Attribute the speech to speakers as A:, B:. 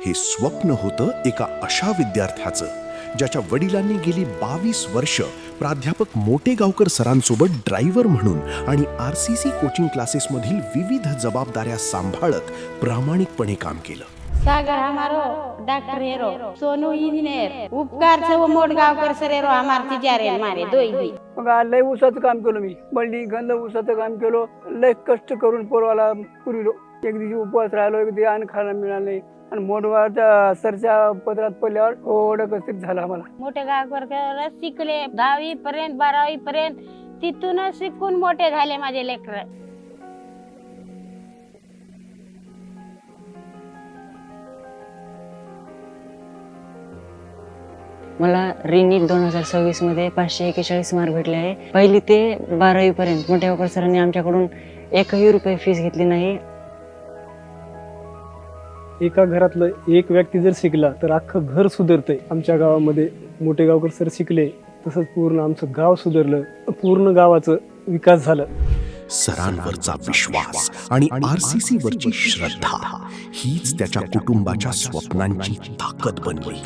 A: हे स्वप्न होतं एका अशा विद्यार्थ्याचं ज्याच्या वडिलांनी गेली 22 वर्ष प्राध्यापक मोटेगावकर सरांसोबत ड्रायव्हर म्हणून आणि RCC कोचिंग क्लासेसमधील विविध जबाबदाऱ्या सांभाळत प्रामाणिकपणे काम केलं.
B: सागर हमारो डॉक्टर हेरो, सोनू इंजिनियर, उपकार से वो मोटगावकर सर हेरो हमार तिजारे मारे दोई भी.
C: मग लय ऊसाचं काम केलं मी, बंडी गंध ऊसाचं काम केलं, लय कष्ट करून पोरवाला पुरलो. एक दिवशी उपवास राहिलो, एक दिवशी अन्न खायला मिळालं नाही आणि मोठवाच्या सरच्या पदरात पडल्यावर थोडं कष्ट झालं आम्हाला.
B: मोठगावकर शिकले 10वी पर्यंत 12वी पर्यंत, तिथूनच शिकून मोठे झाले माझे लेकर.
D: मला रिनीट 2026 मध्ये 541 मार्क भेटले आहे. पहिली ते 12वी पर्यंत मोटेगावकर सरांनी आमच्याकडून 1ही रुपये फीस घेतली नाही.
E: एका घरातलं एक व्यक्ती जर शिकला तर अख्खं घर सुधारतंय. आमच्या गावामध्ये मोटेगावकर सर शिकले तसंच पूर्ण आमचं गाव सुधारलं, पूर्ण गावाचं विकास झालं.
A: सरांवरचा विश्वास आणि RCC वरची श्रद्धा हीच त्याच्या कुटुंबाच्या स्वप्नांची ताकद बनली.